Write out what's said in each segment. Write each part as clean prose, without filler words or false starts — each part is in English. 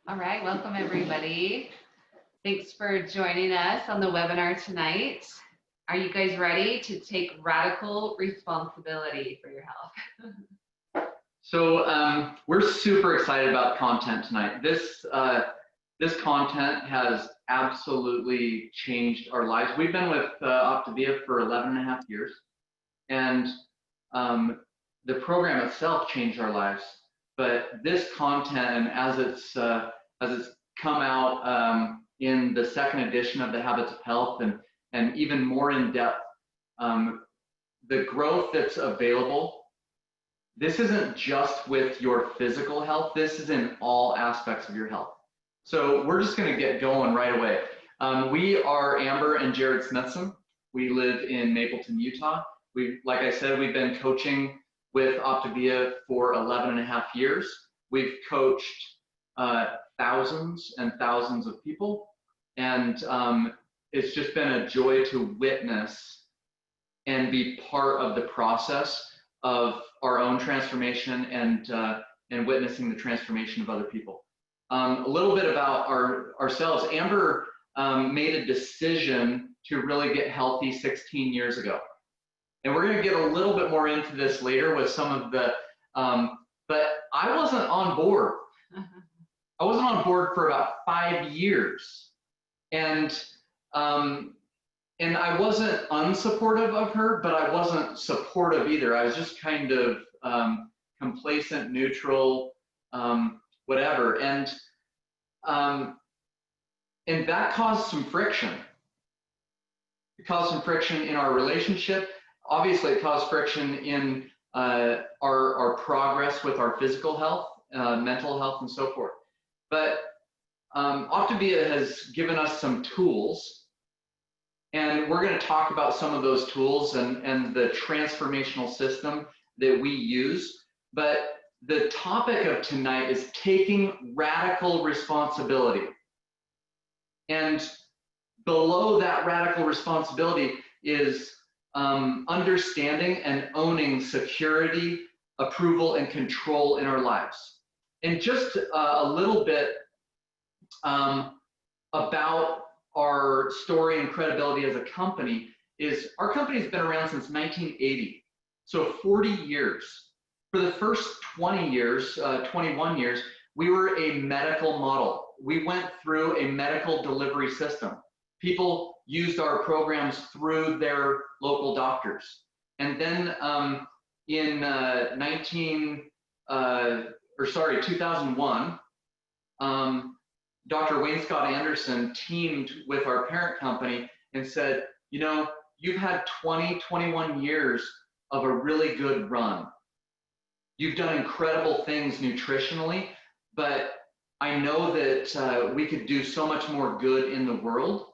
All right, welcome everybody. Thanks for joining us on the webinar tonight. Are you guys ready to take radical responsibility for your health? So we're super excited about content tonight. This content has absolutely changed our lives. We've been with Optavia for 11 and a half years, and the program itself changed our lives. But this content, and as it's come out in the second edition of the Habits of Health, and even more in depth, the growth that's available. This isn't just with your physical health, this is in all aspects of your health. So we're just gonna get going right away. We are Amber and Jared Smithson. We live in Mapleton, Utah. Like I said, we've been coaching with Optavia for 11 and a half years. We've coached thousands and thousands of people. And it's just been a joy to witness and be part of the process of our own transformation and witnessing the transformation of other people. A little bit about ourselves. Amber made a decision to really get healthy 16 years ago. And we're gonna get a little bit more into this later with some of the, but I wasn't on board. I wasn't on board for about 5 years. And I wasn't unsupportive of her, but I wasn't supportive either. I was just kind of complacent, neutral, whatever. And that caused some friction. It caused some friction in our relationship. Obviously, it caused friction in our progress with our physical health, mental health, and so forth. But Optavia has given us some tools. And we're going to talk about some of those tools and the transformational system that we use. But the topic of tonight is taking radical responsibility. And below that radical responsibility is understanding and owning security, approval, and control in our lives. And just a little bit about our story and credibility as a company is our company's been around since 1980, so 40 years. For the first 20 years, 21 years, we were a medical model. We went through a medical delivery system. People used our programs through their local doctors. And then in 2001, Dr. Wayne Scott Anderson teamed with our parent company and said, you know, you've had 21 years of a really good run. You've done incredible things nutritionally, but I know that we could do so much more good in the world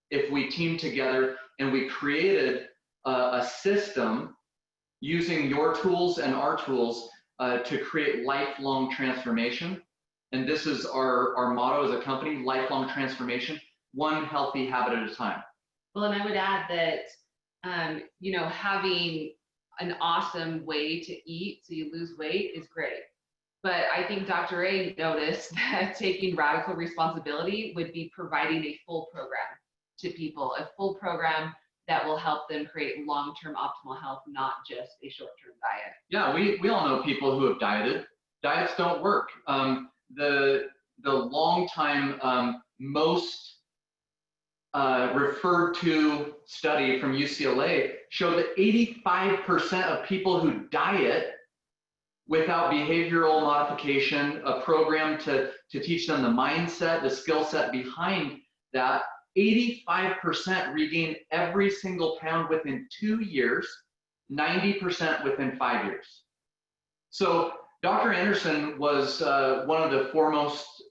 if we teamed together and we created a system using your tools and our tools to create lifelong transformation. And this is our motto as a company, lifelong transformation, one healthy habit at a time. Well, and I would add that, you know, having an awesome way to eat so you lose weight is great. But I think Dr. A noticed that taking radical responsibility would be providing a full program to people, a full program that will help them create long-term optimal health, not just a short-term diet. Yeah, we all know people who have dieted. Diets don't work. The long time most referred to study from UCLA showed that 85% of people who diet without behavioral modification, a program to teach them the mindset, the skill set behind that, 85% regain every single pound within 2 years, 90% within 5 years. So Dr. Anderson was one of the foremost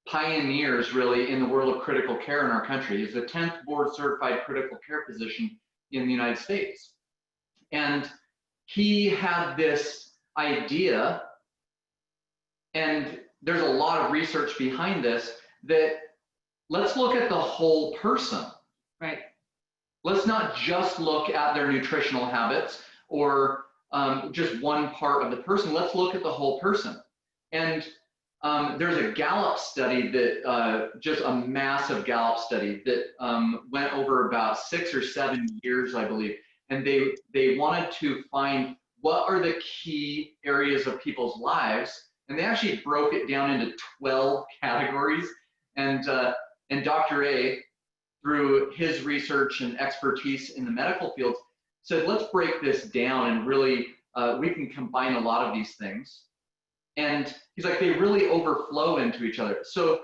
pioneers really in the world of critical care in our country. He's the 10th board certified critical care physician in the United States. And he had this idea, and there's a lot of research behind this, that let's look at the whole person. Right. Let's not just look at their nutritional habits or just one part of the person. Let's look at the whole person. And there's a Gallup study that, just a massive Gallup study that went over about 6 or 7 years, I believe. And they wanted to find what are the key areas of people's lives. And they actually broke it down into 12 categories. And Dr. A, through his research and expertise in the medical field, said, let's break this down and really, we can combine a lot of these things. And he's like, they really overflow into each other. So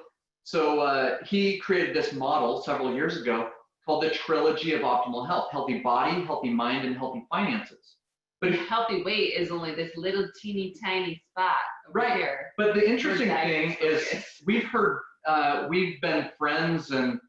he created this model several years ago called the trilogy of optimal health: healthy body, healthy mind, and healthy finances. But healthy weight is only this little teeny tiny spot over here. But the interesting thing is we've heard, we've been friends and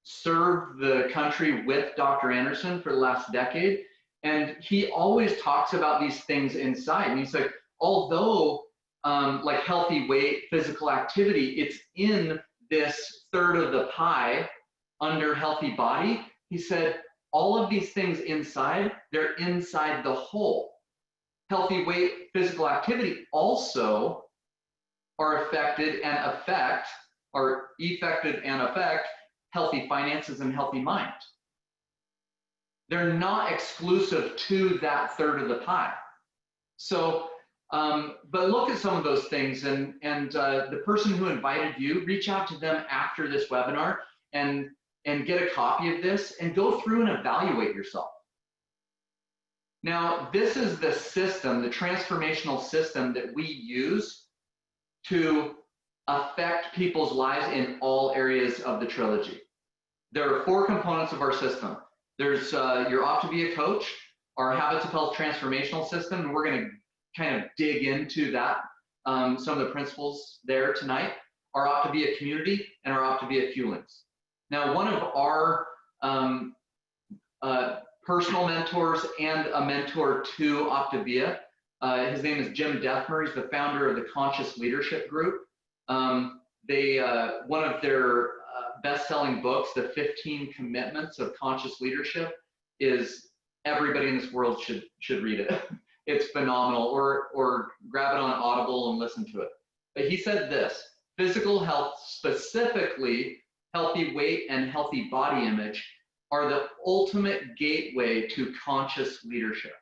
served the country with Dr. Anderson for the last decade. And he always talks about these things inside. And he's like, although like healthy weight, physical activity, it's in this third of the pie under healthy body. He said, all of these things inside, they're inside the whole. Healthy weight, physical activity also are affected and affect healthy finances and healthy mind. They're not exclusive to that third of the pie. So, but look at some of those things, and the person who invited you, reach out to them after this webinar and get a copy of this and go through and evaluate yourself. Now, this is the system, the transformational system that we use to affect people's lives in all areas of the trilogy. There are 4 components of our system. There's your Opt to Be a Coach, our Habits of Health transformational system, and we're going to kind of dig into that, some of the principles there tonight. Our Opt to Be a Community and our Opt to Be a Fuelings. Now, one of our personal mentors and a mentor to Optavia, his name is Jim Dethmer. He's the founder of the Conscious Leadership Group. One of their best-selling books, The 15 Commitments of Conscious Leadership, is everybody in this world should read it. It's phenomenal, or grab it on Audible and listen to it. But he said this: physical health, specifically healthy weight and healthy body image, are the ultimate gateway to conscious leadership.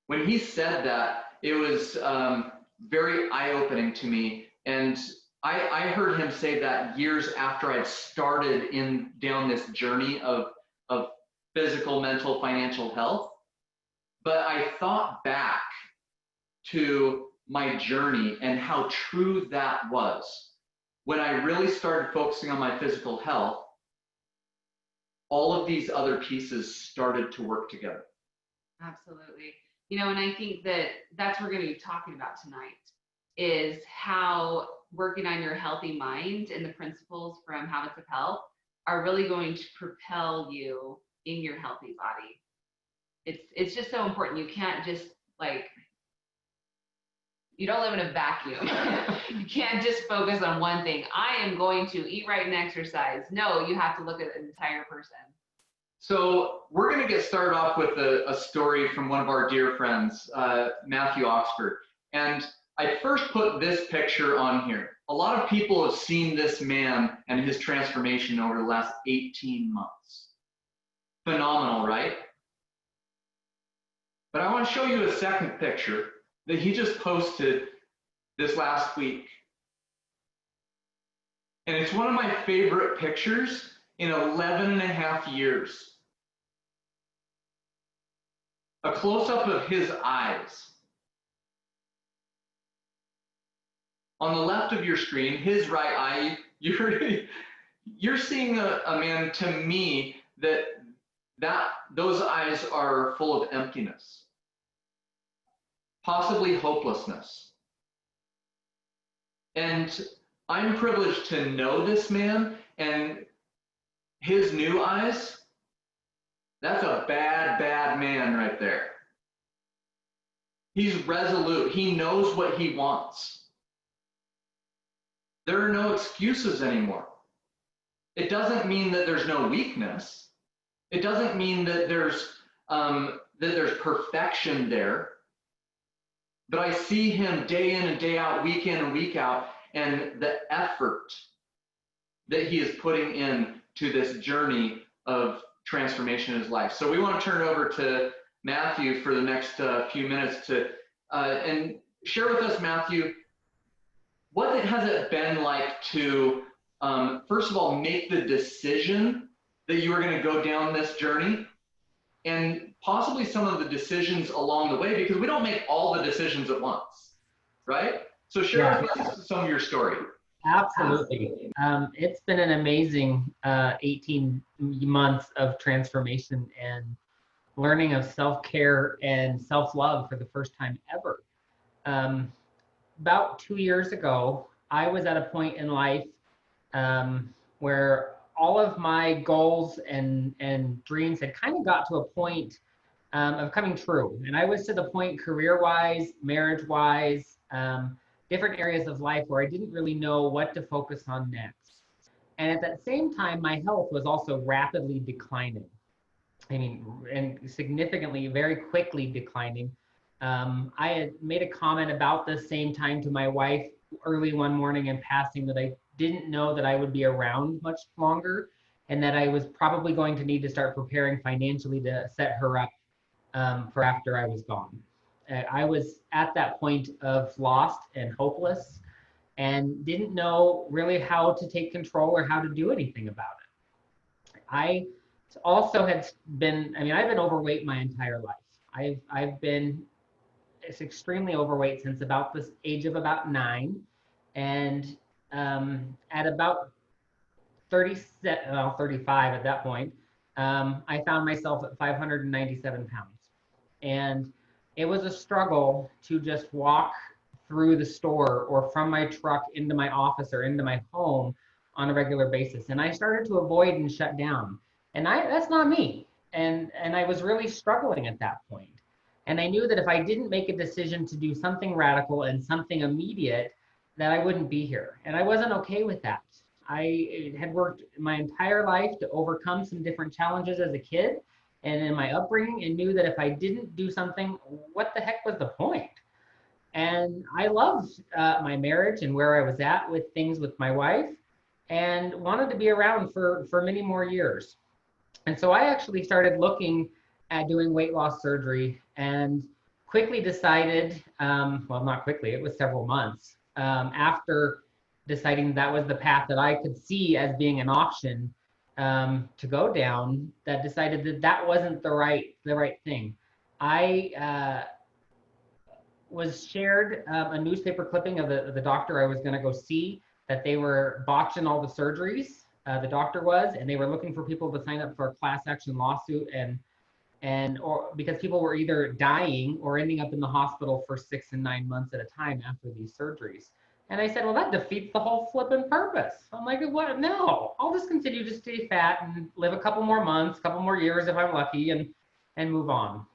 When he said that, it was very eye-opening to me, and I heard him say that years after I'd started down this journey of physical, mental, financial health. But I thought back to my journey and how true that was. When I really started focusing on my physical health, all of these other pieces started to work together. Absolutely. You know, and I think that's what we're going to be talking about tonight, is how working on your healthy mind and the principles from Habits of Health are really going to propel you in your healthy body. It's just so important. You can't just you don't live in a vacuum. You can't just focus on one thing. I am going to eat right and exercise. No, you have to look at an entire person. So we're going to get started off with a story from one of our dear friends, Matthew Oxford. And I first put this picture on here. A lot of people have seen this man and his transformation over the last 18 months. Phenomenal, right? But I want to show you a second picture that he just posted this last week. And it's one of my favorite pictures in 11 and a half years. A close-up of his eyes. On the left of your screen, his right eye, you're seeing a man, to me, that those eyes are full of emptiness, possibly hopelessness. And I'm privileged to know this man, and his new eyes, that's a bad, bad man right there. He's resolute. He knows what he wants. There are no excuses anymore. It doesn't mean that there's no weakness. It doesn't mean that there's perfection there. but I see him day in and day out, week in and week out, and the effort that he is putting in to this journey of transformation in his life. So we want to turn it over to Matthew for the next few minutes to and share with us, Matthew, what has it been like to first of all make the decision that you were going to go down this journey, and possibly some of the decisions along the way, because we don't make all the decisions at once, right? So share with us some of your story. Absolutely. It's been an amazing 18 months of transformation and learning of self-care and self-love for the first time ever. About 2 years ago, I was at a point in life where all of my goals and dreams had kind of got to a point of coming true. And I was to the point career-wise, marriage-wise, different areas of life where I didn't really know what to focus on next. And at that same time, my health was also rapidly declining. I mean, and significantly, very quickly declining. I had made a comment about the same time to my wife early one morning in passing that I didn't know that I would be around much longer, and that I was probably going to need to start preparing financially to set her up for after I was gone. I was at that point of lost and hopeless and didn't know really how to take control or how to do anything about it. I also had been, I mean, I've been overweight my entire life. I've been extremely overweight since about this age of about 9. And at about 35 at that point, I found myself at 597 pounds. And it was a struggle to just walk through the store or from my truck into my office or into my home on a regular basis. And I started to avoid and shut down. And that's not me. And I was really struggling at that point. And I knew that if I didn't make a decision to do something radical and something immediate, that I wouldn't be here. And I wasn't okay with that. I had worked my entire life to overcome some different challenges as a kid and in my upbringing, and knew that if I didn't do something, what the heck was the point? And I loved my marriage and where I was at with things with my wife, and wanted to be around for many more years. And so I actually started looking at doing weight loss surgery, and quickly decided, well, not quickly, it was several months after deciding that was the path that I could see as being an option to go down, that decided that that wasn't the right thing. I was shared a newspaper clipping of the doctor I was going to go see, that they were botching all the surgeries, the doctor was, and they were looking for people to sign up for a class action lawsuit, or because people were either dying or ending up in the hospital for 6 and 9 months at a time after these surgeries. And I said, well, that defeats the whole flipping purpose. I'm like, what? No, I'll just continue to stay fat and live a couple more months, couple more years if I'm lucky, and move on.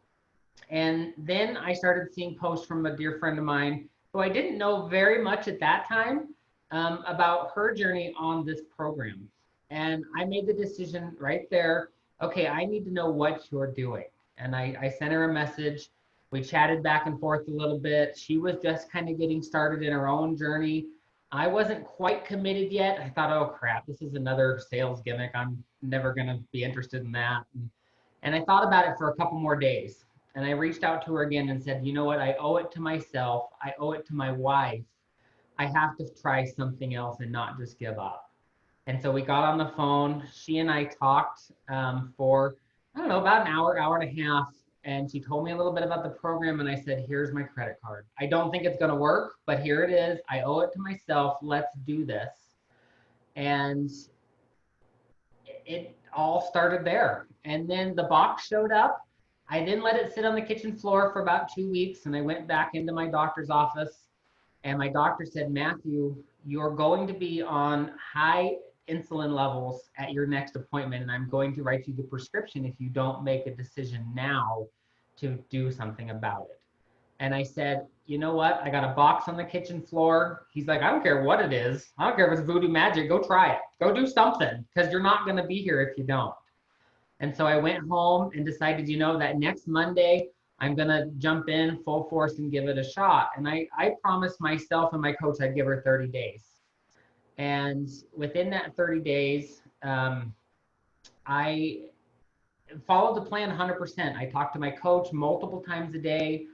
And then I started seeing posts from a dear friend of mine who I didn't know very much at that time about her journey on this program. And I made the decision right there, okay, I need to know what you're doing. And I sent her a message. We chatted back and forth a little bit. She was just kind of getting started in her own journey. I wasn't quite committed yet. I thought, oh crap, this is another sales gimmick. I'm never gonna be interested in that. And I thought about it for a couple more days. And I reached out to her again and said, you know what, I owe it to myself. I owe it to my wife. I have to try something else and not just give up. And so we got on the phone. She and I talked for, I don't know, about an hour, hour and a half. And she told me a little bit about the program, and I said, here's my credit card. I don't think it's gonna work, but here it is. I owe it to myself. Let's do this. And it all started there. And then the box showed up. I didn't let it sit on the kitchen floor for about 2 weeks, and I went back into my doctor's office, and my doctor said, Matthew, you're going to be on high insulin levels at your next appointment, and I'm going to write you the prescription if you don't make a decision now to do something about it. And I said, you know what? I got a box on the kitchen floor. He's like, I don't care what it is. I don't care if it's voodoo magic. Go try it. Go do something, because you're not going to be here if you don't. And so I went home and decided, you know, that next Monday, I'm going to jump in full force and give it a shot. And I promised myself and my coach I'd give her 30 days. And within that 30 days, I followed the plan 100%. I talked to my coach multiple times a day,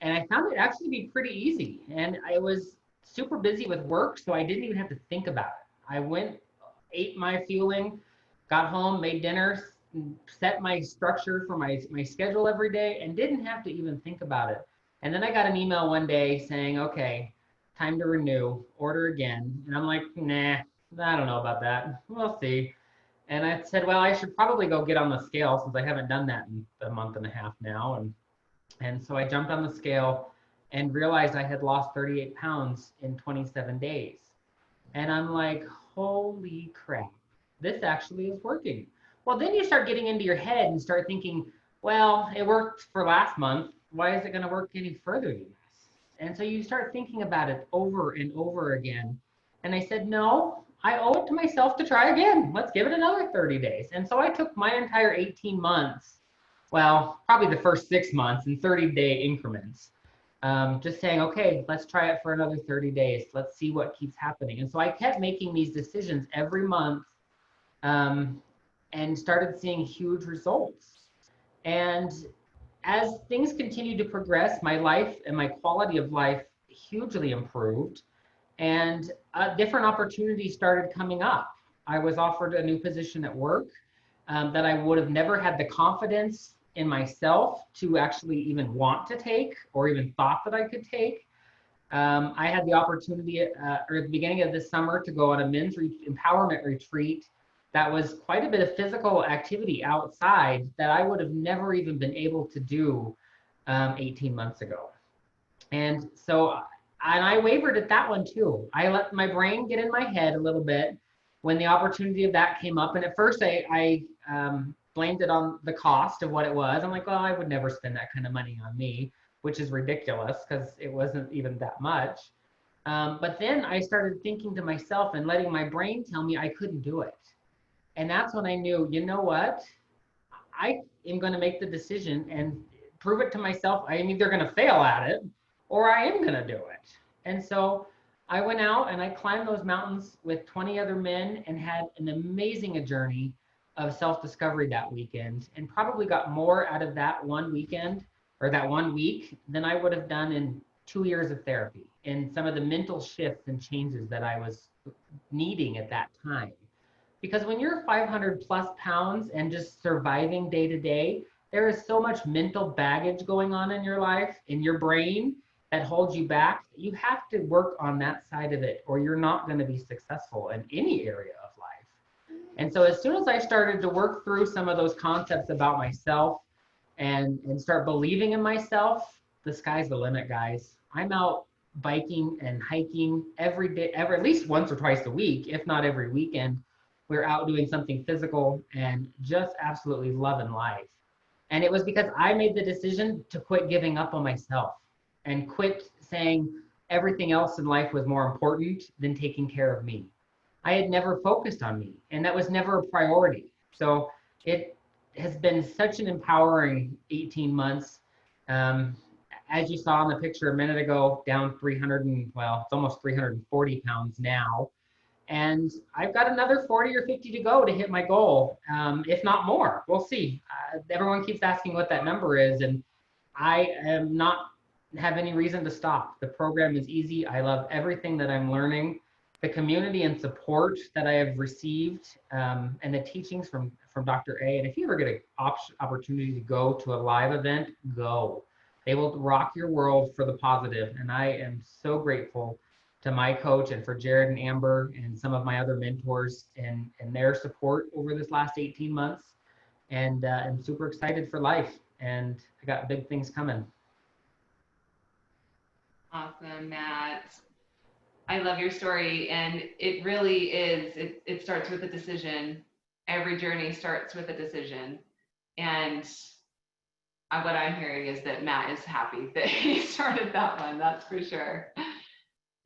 and I found it actually to be pretty easy. And I was super busy with work, so I didn't even have to think about it. I went, ate my fueling, got home, made dinner, set my structure for my schedule every day, and didn't have to even think about it. And then I got an email one day saying, okay, time to renew, order again. And I'm like, nah, I don't know about that. We'll see. And I said, well, I should probably go get on the scale since I haven't done that in a month and a half now. And so I jumped on the scale and realized I had lost 38 pounds in 27 days. And I'm like, holy crap, this actually is working. Well, then you start getting into your head and start thinking, well, it worked for last month. Why is it going to work any further than this? And so you start thinking about it over and over again. And I said, no, I owe it to myself to try again. Let's give it another 30 days. And so I took my entire 18 months, well, probably the first 6 months in 30-day increments, just saying, okay, let's try it for another 30 days. Let's see what keeps happening. And so I kept making these decisions every month, and started seeing huge results. And as things continued to progress, my life and my quality of life hugely improved, and different opportunities started coming up. I was offered a new position at work that I would have never had the confidence in myself to actually even want to take or even thought that I could take. I had the opportunity or at the beginning of this summer to go on a men's empowerment retreat that was quite a bit of physical activity outside that I would have never even been able to do 18 months ago. And so, and I wavered at that one too. I let my brain get in my head a little bit when the opportunity of that came up. And at first I blamed it on the cost of what it was. I'm like, well, I would never spend that kind of money on me, which is ridiculous because it wasn't even that much. But then I started thinking to myself and letting my brain tell me I couldn't do it. And that's when I knew, you know what? I am going to make the decision and prove it to myself. I am either going to fail at it or I am going to do it. And so I went out and I climbed those mountains with 20 other men and had an amazing journey of self-discovery that weekend, and probably got more out of that one weekend or that one week than I would have done in 2 years of therapy, and some of the mental shifts and changes that I was needing at that time. Because when you're 500 plus pounds and just surviving day to day, there is so much mental baggage going on in your life, in your brain, that holds you back. You have to work on that side of it, or you're not going to be successful in any area of life. And so as soon as I started to work through some of those concepts about myself and start believing in myself, the sky's the limit, guys. I'm out biking and hiking every day, at least once or twice a week, if not every weekend. We're out doing something physical and just absolutely loving life. And it was because I made the decision to quit giving up on myself and quit saying everything else in life was more important than taking care of me. I had never focused on me, and that was never a priority. So it has been such an empowering 18 months. As you saw in the picture a minute ago, down 300 and, well, it's almost 340 pounds now. And I've got another 40 or 50 to go to hit my goal, if not more. We'll see. Everyone keeps asking what that number is, and I am not have any reason to stop. The program is easy. I love everything that I'm learning. The community and support that I have received, and the teachings from Dr. A. And if you ever get an opportunity to go to a live event, go. They will rock your world for the positive. And I am so grateful to my coach and for Jared and Amber and some of my other mentors and their support over this last 18 months. And I'm super excited for life, and I got big things coming. Awesome, Matt. I love your story, and it really is, it starts with a decision. Every journey starts with a decision. And what I'm hearing is that Matt is happy that he started that one, that's for sure.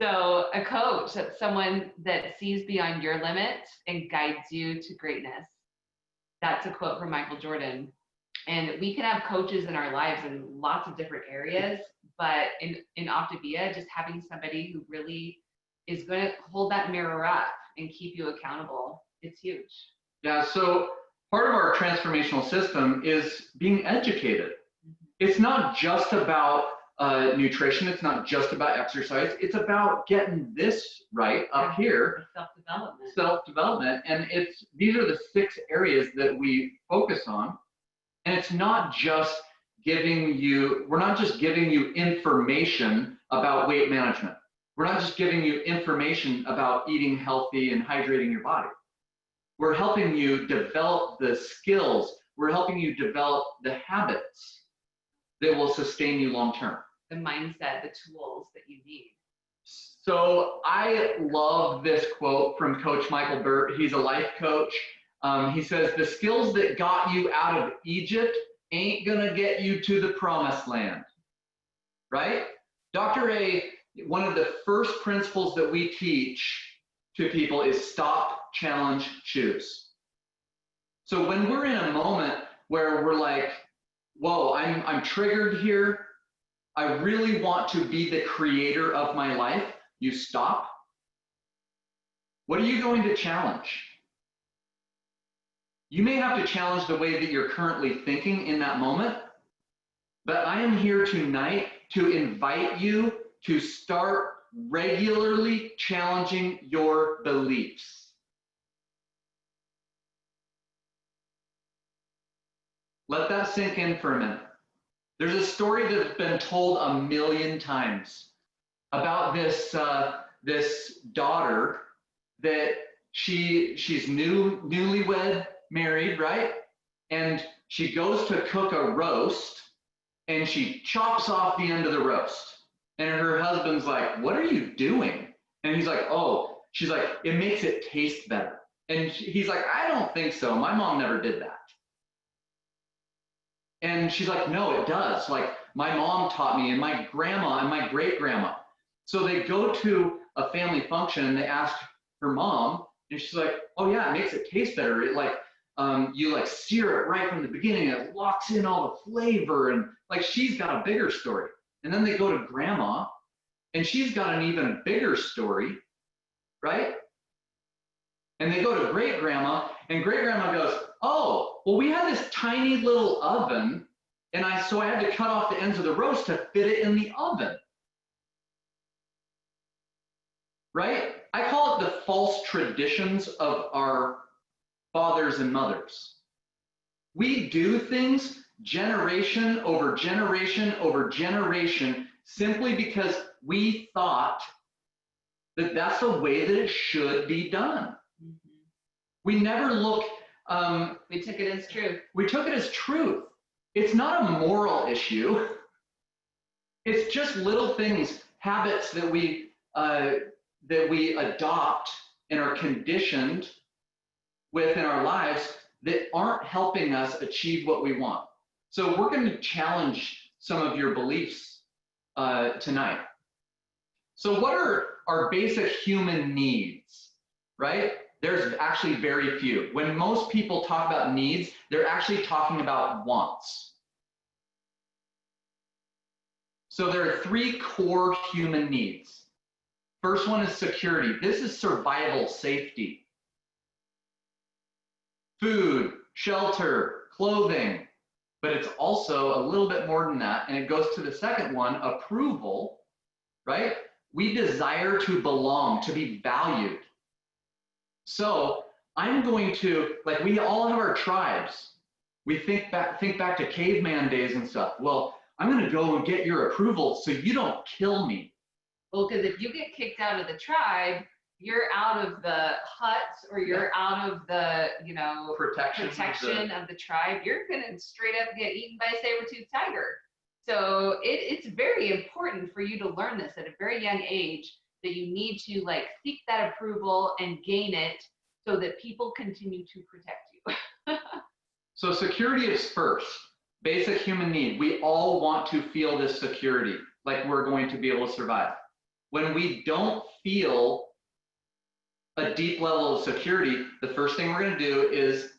So a coach, that's someone that sees beyond your limits and guides you to greatness. That's a quote from Michael Jordan. And we can have coaches in our lives in lots of different areas, but in Optavia, just having somebody who really is going to hold that mirror up and keep you accountable, it's huge. Yeah, so part of our transformational system is being educated. It's not just about nutrition. It's not just about exercise. It's about getting this right up here. Self-development. Self-development. And these are the 6 areas that we focus on. And it's not just we're not just giving you information about weight management. We're not just giving you information about eating healthy and hydrating your body. We're helping you develop the skills. We're helping you develop the habits that will sustain you long term. The mindset, the tools that you need. So I love this quote from Coach Michael Burt. He's a life coach. He says, the skills that got you out of Egypt ain't gonna get you to the promised land, right? Dr. A, one of the first principles that we teach to people is stop, challenge, choose. So when we're in a moment where we're like, whoa, I'm triggered here, I really want to be the creator of my life, you stop. What are you going to challenge? You may have to challenge the way that you're currently thinking in that moment, but I am here tonight to invite you to start regularly challenging your beliefs. Let that sink in for a minute. There's a story that's been told a million times about this daughter that she's newlywed married, right? And she goes to cook a roast and she chops off the end of the roast. And her husband's like, what are you doing? And he's like, oh, she's like, it makes it taste better. And he's like, I don't think so. My mom never did that. And she's like, no, it does. Like, my mom taught me, and my grandma and my great grandma. So they go to a family function and they ask her mom, and she's like, oh yeah, it makes it taste better. It like, you like sear it right from the beginning, and it locks in all the flavor, and like she's got a bigger story. And then they go to grandma, and she's got an even bigger story, right? And they go to great grandma, and great grandma goes, oh, well, we had this tiny little oven, and so I had to cut off the ends of the roast to fit it in the oven. Right? I call it the false traditions of our fathers and mothers. We do things generation over generation over generation simply because we thought that that's the way that it should be done. Mm-hmm. We never look. We took it as truth. We took it as truth. It's not a moral issue. It's just little things, habits that we adopt and are conditioned with in our lives that aren't helping us achieve what we want. So we're going to challenge some of your beliefs tonight. So what are our basic human needs, right? There's actually very few. When most people talk about needs, they're actually talking about wants. So there are 3 core human needs. First one is security. This is survival, safety. Food, shelter, clothing, but it's also a little bit more than that. And it goes to the second one, approval, right? We desire to belong, to be valued. So I'm going to, like, we all have our tribes. We think back to caveman days and stuff. Well, I'm going to go and get your approval so you don't kill me. Well, because if you get kicked out of the tribe, you're out of the huts, or you're out of the, protection of the tribe. You're going to straight up get eaten by a saber-toothed tiger. So it's very important for you to learn this at a very young age, that you need to like seek that approval and gain it so that people continue to protect you. So security is first, basic human need. We all want to feel this security, like we're going to be able to survive. When we don't feel a deep level of security, the first thing we're going to do is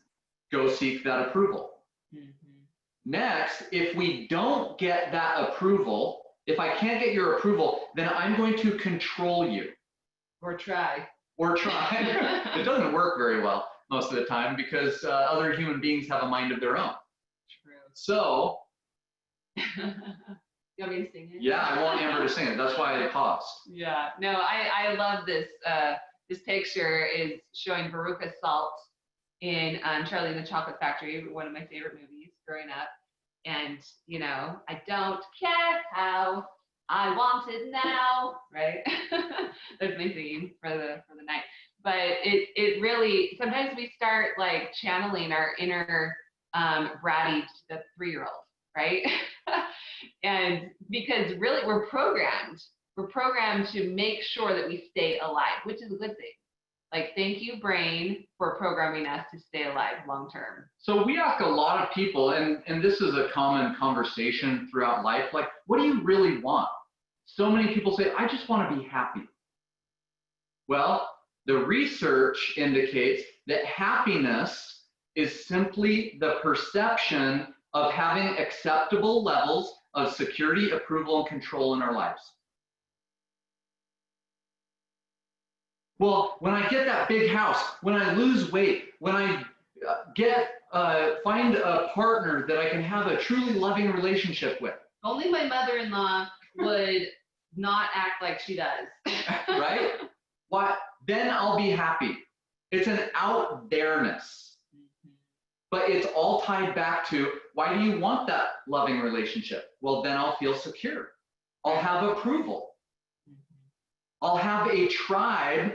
go seek that approval. Mm-hmm. Next, if we don't get that approval, if I can't get your approval, then I'm going to control you. Or try. Or try. It doesn't work very well most of the time because other human beings have a mind of their own. True. So. You want me to sing it? Yeah, I want Amber to sing it. That's why I paused. Yeah, no, I love this. This picture is showing Veruca Salt in Charlie and the Chocolate Factory, one of my favorite movies growing up. And, you know, I don't care how, I want it now, right? That's my theme for the night. But it really, sometimes we start like channeling our inner bratty, the 3-year-old, right? And because really we're programmed to make sure that we stay alive, which is a good thing. Like, thank you, brain, for programming us to stay alive long term. So we ask a lot of people, and this is a common conversation throughout life, like, what do you really want? So many people say, I just want to be happy. Well, the research indicates that happiness is simply the perception of having acceptable levels of security, approval, and control in our lives. Well, when I get that big house, when I lose weight, when I find a partner that I can have a truly loving relationship with. Only my mother-in-law would not act like she does. Right? Why? Then I'll be happy. It's an out there-ness. But it's all tied back to, why do you want that loving relationship? Well, then I'll feel secure. I'll have approval. I'll have a tribe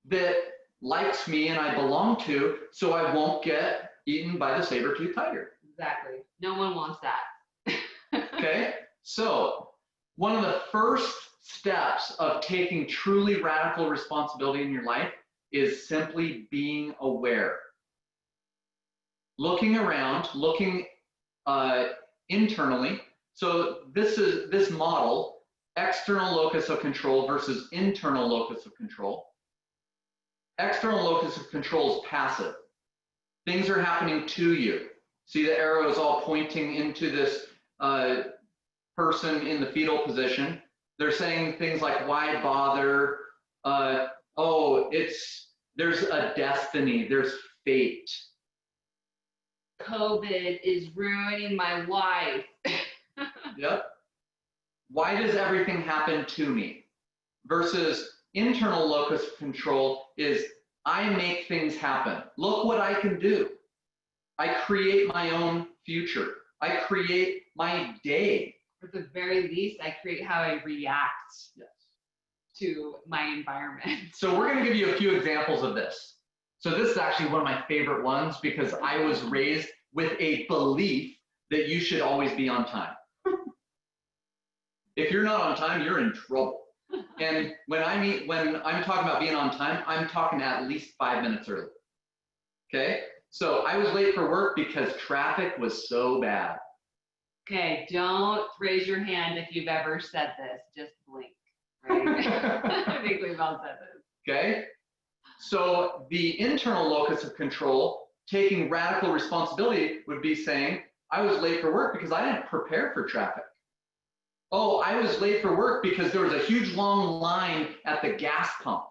that likes me and I belong to, so I won't get eaten by the saber-toothed tiger. Exactly. No one wants that. Okay? So one of the first steps of taking truly radical responsibility in your life is simply being aware. Looking around, looking internally. So this model, external locus of control versus internal locus of control. External locus of control is passive. Things are happening to you. See, the arrow is all pointing into this person in the fetal position. They're saying things like, why bother? There's a destiny, there's fate. COVID is ruining my life. Yep. Why does everything happen to me? Versus internal locus of control is, I make things happen. Look what I can do. I create my own future. I create my day. At the very least, I create how I react to my environment. So we're going to give you a few examples of this. So this is actually one of my favorite ones because I was raised with a belief that you should always be on time. If you're not on time, you're in trouble. And when I'm talking about being on time, I'm talking at least 5 minutes early. Okay? So I was late for work because traffic was so bad. Okay, don't raise your hand if you've ever said this. Just blink. Right? I think we've all said this. Okay? So the internal locus of control, taking radical responsibility, would be saying, I was late for work because I didn't prepare for traffic. Oh, I was late for work because there was a huge long line at the gas pump.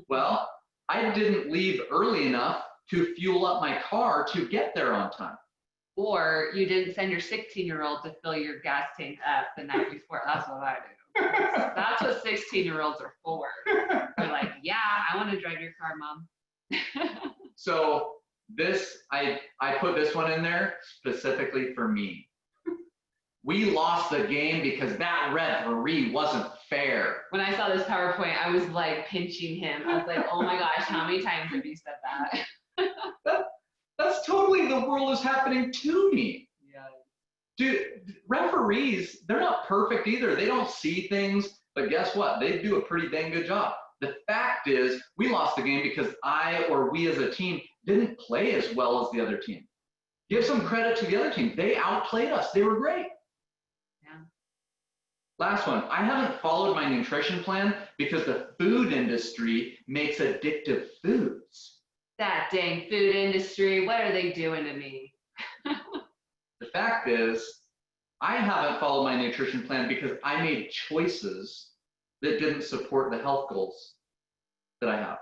Well, I didn't leave early enough to fuel up my car to get there on time. Or you didn't send your 16-year-old to fill your gas tank up the night before. That's what I do. That's what 16-year-olds are for. They're like, yeah, I want to drive your car, Mom. So this, I put this one in there specifically for me. We lost the game because that referee wasn't fair. When I saw this PowerPoint, I was like pinching him. I was like, oh my gosh, how many times have you said that? That's totally the world is happening to me. Yeah. Dude, referees, they're not perfect either. They don't see things, but guess what? They do a pretty dang good job. The fact is, we lost the game because we as a team didn't play as well as the other team. Give some credit to the other team. They outplayed us. They were great. Yeah. Last one. I haven't followed my nutrition plan because the food industry makes addictive foods. That dang food industry, what are they doing to me? The fact is, I haven't followed my nutrition plan because I made choices that didn't support the health goals that I have.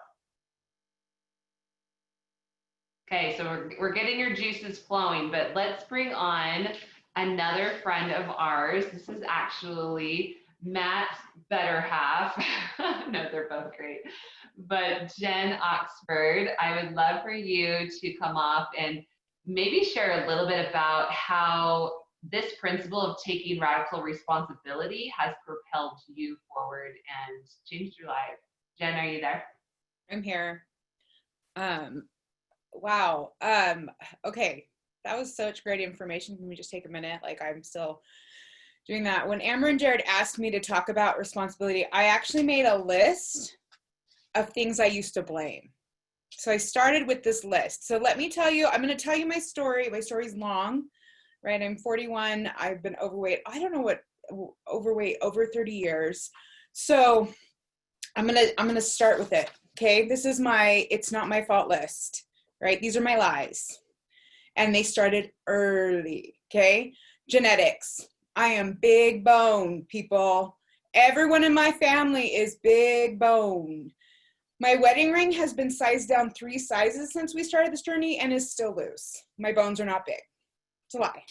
Okay, so we're getting your juices flowing, but let's bring on another friend of ours. This is actually Matt's better half. No, they're both great. But Jen Oxford, I would love for you to come off and maybe share a little bit about how this principle of taking radical responsibility has propelled you forward and changed your life. Jen, are you there? I'm here. Wow. Okay. That was such great information. Can we just take a minute? Like, I'm still doing that. When Amber and Jared asked me to talk about responsibility, I actually made a list of things I used to blame. So I started with this list. So let me tell you, I'm going to tell you my story. My story's long, right? I'm 41. I've been overweight. I don't know what overweight over 30 years. So I'm going to start with it. Okay. This is my, it's not my fault list, right? These are my lies. And they started early. Okay. Genetics. I am big bone, people. Everyone in my family is big bone. My wedding ring has been sized down 3 sizes since we started this journey and is still loose. My bones are not big. It's a lie.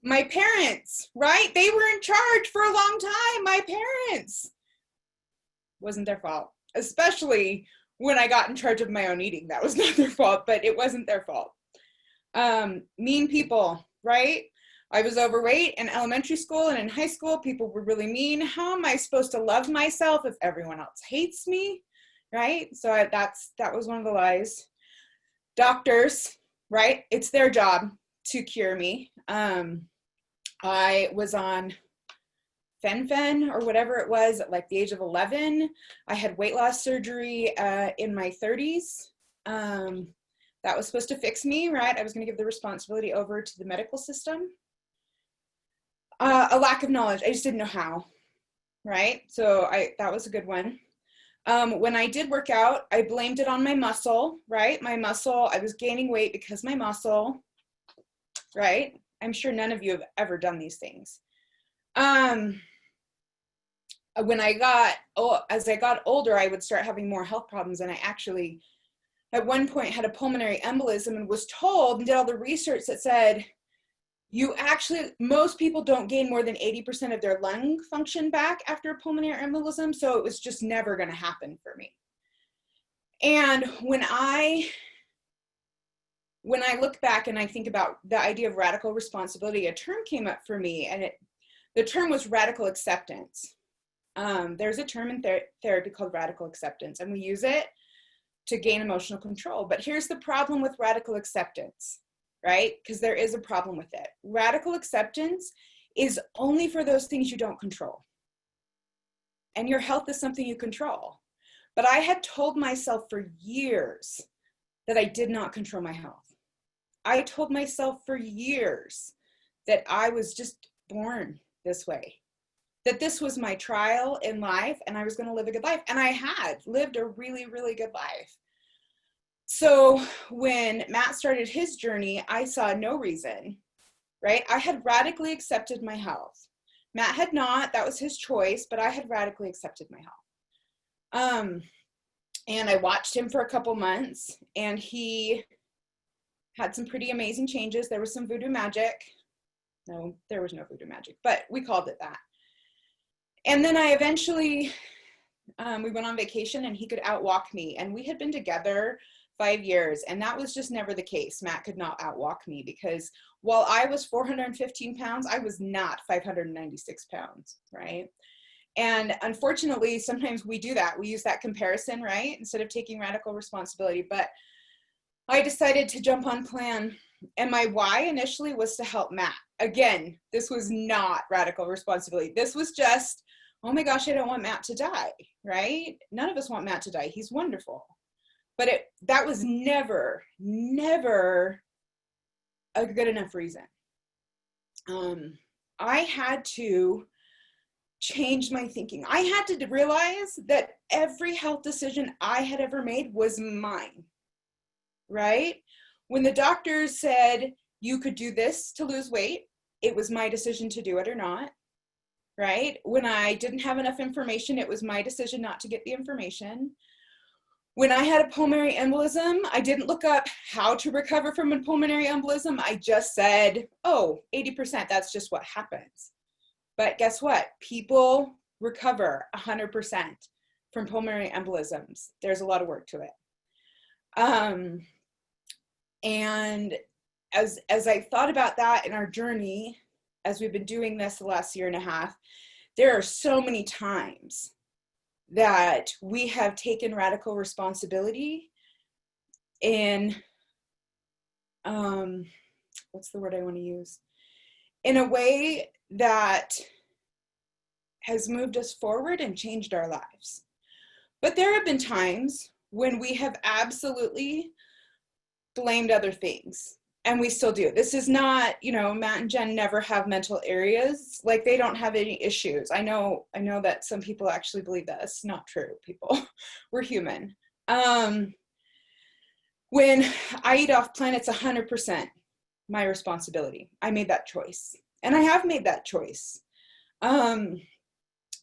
My parents, right? They were in charge for a long time. My parents. Wasn't their fault. Especially when I got in charge of my own eating. That was not their fault, but it wasn't their fault. Mean people, right? I was overweight in elementary school and in high school. People were really mean. How am I supposed to love myself if everyone else hates me? Right? So that was one of the lies. Doctors, right? It's their job to cure me. I was on fen or whatever it was at like the age of 11. I had weight loss surgery in my 30s. That was supposed to fix me, right? I was going to give the responsibility over to the medical system. A lack of knowledge. I just didn't know how, right? So that was a good one. When I did work out, I blamed it on my muscle, right? My muscle, I was gaining weight because my muscle, right? I'm sure none of you have ever done these things. When as I got older, I would start having more health problems. And I actually, at one point, had a pulmonary embolism and was told and did all the research that said, most people don't gain more than 80% of their lung function back after a pulmonary embolism. So it was just never going to happen for me. And when I look back and I think about the idea of radical responsibility, a term came up for me, and the term was radical acceptance. There's a term in therapy called radical acceptance, and we use it to gain emotional control. But here's the problem with radical acceptance, right? Because there is a problem with it. Radical acceptance is only for those things you don't control. And your health is something you control. But I had told myself for years that I did not control my health. I told myself for years that I was just born this way, that this was my trial in life and I was going to live a good life. And I had lived a really, really good life. So when Matt started his journey, I saw no reason, right? I had radically accepted my health. Matt had not, that was his choice, but I had radically accepted my health. And I watched him for a couple months and he had some pretty amazing changes. There was some voodoo magic. No, there was no voodoo magic, but we called it that. And then I eventually, we went on vacation and he could outwalk me, and we had been together 5 years, and that was just never the case. Matt could not outwalk me because while I was 415 pounds, I was not 596 pounds, right? And unfortunately, sometimes we do that. We use that comparison, right? Instead of taking radical responsibility. But I decided to jump on plan. And my why initially was to help Matt. Again, this was not radical responsibility. This was just, oh my gosh, I don't want Matt to die, right? None of us want Matt to die. He's wonderful. But that was never a good enough reason. I had to change my thinking. I had to realize that every health decision I had ever made was mine, right? When the doctors said, you could do this to lose weight. It was my decision to do it or not, right? When I didn't have enough information, it was my decision not to get the information. When I had a pulmonary embolism, I didn't look up how to recover from a pulmonary embolism. I just said, oh, 80%, that's just what happens. But guess what? People recover 100% from pulmonary embolisms. There's a lot of work to it. And as I thought about that in our journey, as we've been doing this the last year and a half, there are so many times that we have taken radical responsibility in, what's the word I want to use? In a way that has moved us forward and changed our lives. But there have been times when we have absolutely blamed other things, and we still do. This is not, you know, Matt and Jen never have mental areas. Like, they don't have any issues. I know that some people actually believe that. It's not true, people. We're human. When I eat off plan, it's 100% my responsibility. I made that choice, and I have made that choice.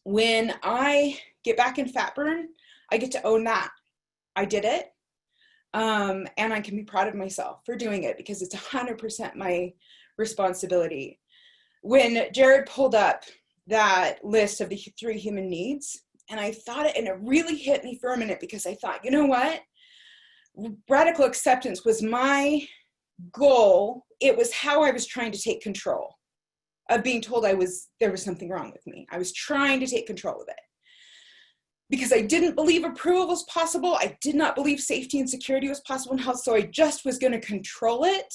When I get back in fat burn, I get to own that. I did it. And I can be proud of myself for doing it because it's 100% my responsibility. When Jared pulled up that list of the 3 human needs, and I thought it, and it really hit me for a minute, because I thought, you know what? Radical acceptance was my goal. It was how I was trying to take control of being told there was something wrong with me. I was trying to take control of it, because I didn't believe approval was possible. I did not believe safety and security was possible in health. So I just was going to control it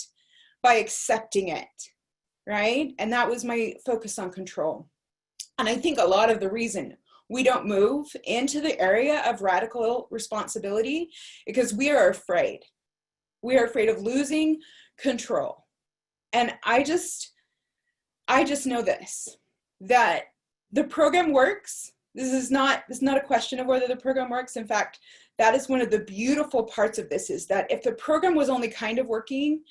by accepting it, right? And that was my focus on control. And I think a lot of the reason we don't move into the area of radical responsibility because we are afraid. We are afraid of losing control. And I just know this, that the program works. This is not a question of whether the program works. In fact, that is one of the beautiful parts of this, is that if the program was only kind of working,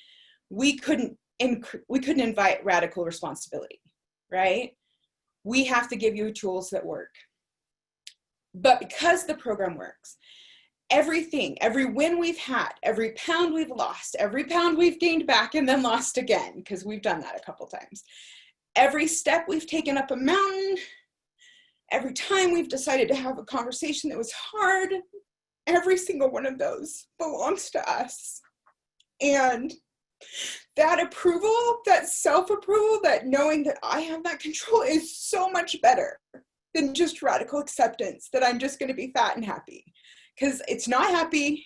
we couldn't invite radical responsibility, right? We have to give you tools that work. But because the program works, every win we've had, every pound we've lost, every pound we've gained back and then lost again, because we've done that a couple times, every step we've taken up a mountain, every time we've decided to have a conversation that was hard, every single one of those belongs to us. And that approval, that self-approval, that knowing that I have that control is so much better than just radical acceptance that I'm just going to be fat and happy. Because it's not happy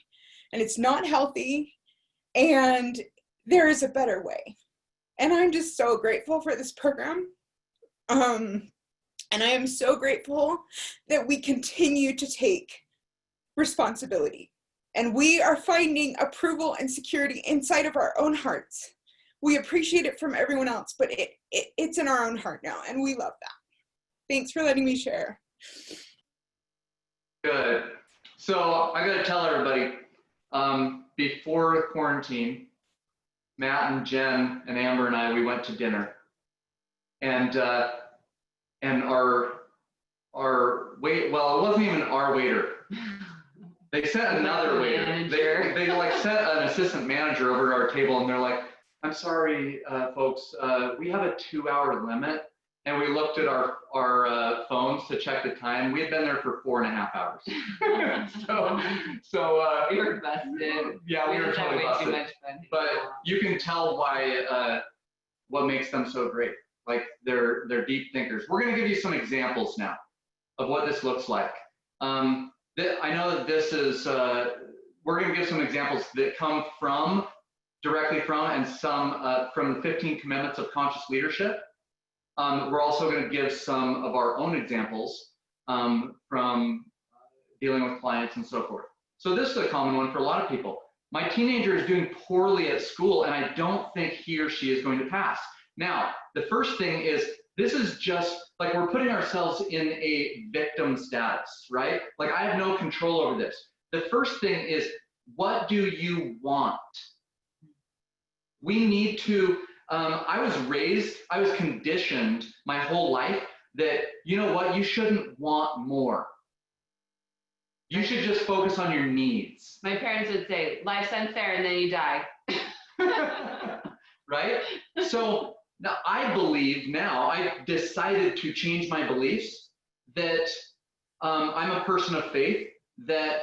and it's not healthy, and there is a better way. And I'm just so grateful for this program. And I am so grateful that we continue to take responsibility. And we are finding approval and security inside of our own hearts. We appreciate it from everyone else, but it's in our own heart now, and we love that. Thanks for letting me share. Good. So I got to tell everybody, before quarantine, Matt and Jen and Amber and I, we went to dinner, and our wait, well, it wasn't even our waiter. They sent another waiter. They like sent an assistant manager over to our table, and they're like, "I'm sorry, folks, we have a 2-hour limit." And we looked at our phones to check the time. We had been there for 4.5 hours. so we were busted. Yeah, we were totally busted. But you can tell why what makes them so great. Like they're deep thinkers. We're going to give you some examples now of what this looks like. I know that this is. We're going to give some examples that come directly from, and some from the 15 Commitments of Conscious Leadership. We're also going to give some of our own examples from dealing with clients and so forth. So this is a common one for a lot of people. My teenager is doing poorly at school, and I don't think he or she is going to pass. Now, the first thing is, this is just like we're putting ourselves in a victim status, right? Like I have no control over this. The first thing is, what do you want? We need to, I was conditioned my whole life that, you know what, you shouldn't want more. You should just focus on your needs. My parents would say, life's unfair and then you die. Right? So now I've decided to change my beliefs that I'm a person of faith, that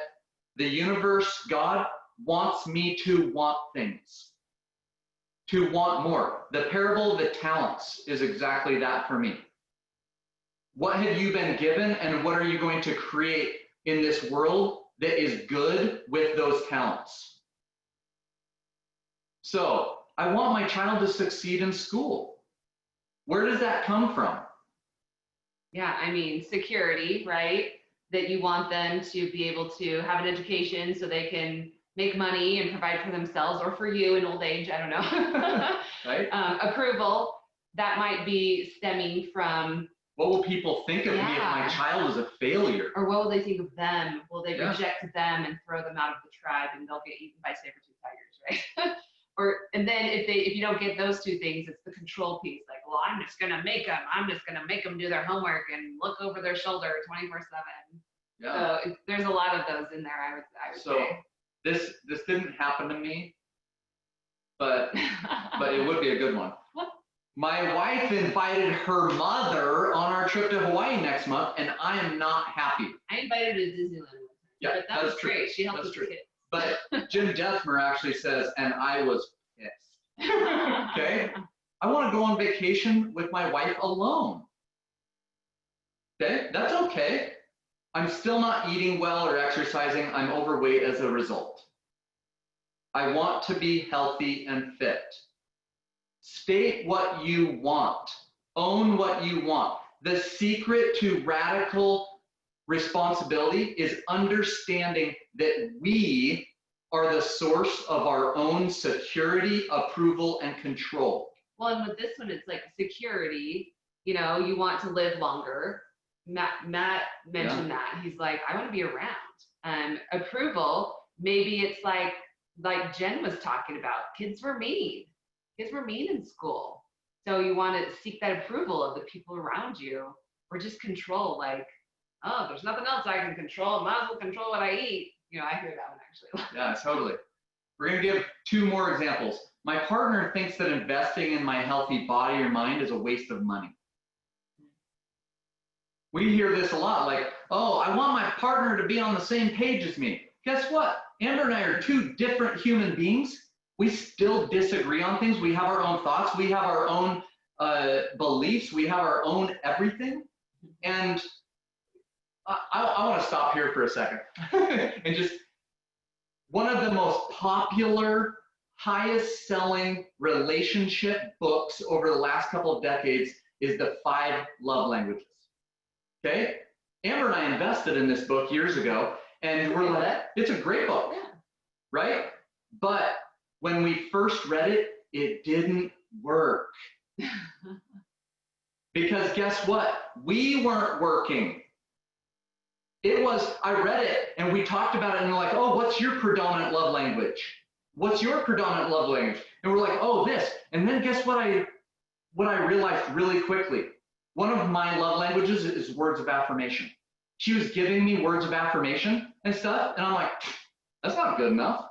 the universe, God, wants me to want things, to want more. The parable of the talents is exactly that for me. What have you been given, and what are you going to create in this world that is good with those talents? So I want my child to succeed in school. Where does that come from? Yeah, I mean, security, right? That you want them to be able to have an education so they can make money and provide for themselves or for you in old age. I don't know. Right? Approval, that might be stemming from. What will people think of me if my child is a failure? Or what will they think of them? Will they Yeah. reject them and throw them out of the tribe and they'll get eaten by saber-toothed tigers, right? And then if you don't get those two things, it's the control piece. Like, well, I'm just gonna make them do their homework and look over their shoulder 24/7. Yeah. So there's a lot of those in there. I would So say. this didn't happen to me, but it would be a good one. My wife invited her mother on our trip to Hawaii next month, and I am not happy. I invited her to Disneyland. Yeah, but that was that's true. great. She helped That's with true. the kids. But Jim Dethmer actually says, and I was pissed. Okay? I want to go on vacation with my wife alone. Okay? That's okay. I'm still not eating well or exercising. I'm overweight as a result. I want to be healthy and fit. State what you want. Own what you want. The secret to radical responsibility is understanding that we are the source of our own security, approval, and control. Well, and with this one, it's like security. You want to live longer. Matt mentioned that. He's like, I want to be around. Approval, maybe it's like Jen was talking about. Kids were mean. Kids were mean in school. So you want to seek that approval of the people around you, or just control. Like, oh, there's nothing else I can control. Might as well control what I eat. I hear that one actually. Yeah, totally. We're going to give two more examples. My partner thinks that investing in my healthy body or mind is a waste of money. We hear this a lot, like, oh, I want my partner to be on the same page as me. Guess what? Amber and I are two different human beings. We still disagree on things. We have our own thoughts. We have our own beliefs. We have our own everything. And I want to stop here for a second. And just, one of the most popular, highest selling relationship books over the last couple of decades is The 5 Love Languages. Okay? Amber and I invested in this book years ago, and we're like, it's a great book, right? But when we first read it, it didn't work. Because guess what? We weren't working. I read it and we talked about it and we're like, oh, what's your predominant love language? What's your predominant love language? And we're like, oh, this. And then guess what I realized really quickly? One of my love languages is words of affirmation. She was giving me words of affirmation and stuff, and I'm like, that's not good enough.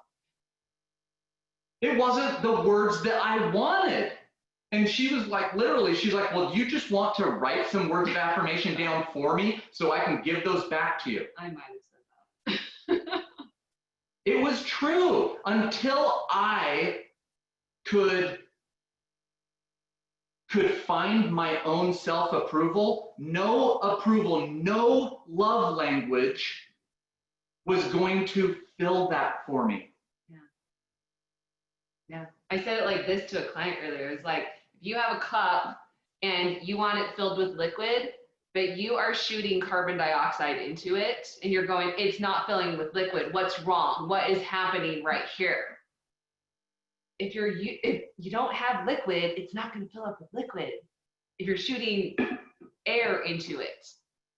It wasn't the words that I wanted. And she was like, literally, she's like, well, you just want to write some words of affirmation down for me so I can give those back to you. I might have said that. It was true until I could find my own self-approval. No approval, no love language was going to fill that for me. Yeah. I said it like this to a client earlier. It's like, if you have a cup and you want it filled with liquid, but you are shooting carbon dioxide into it and you're going, it's not filling with liquid. What's wrong? What is happening right here? If you don't have liquid, it's not going to fill up with liquid if you're shooting air into it.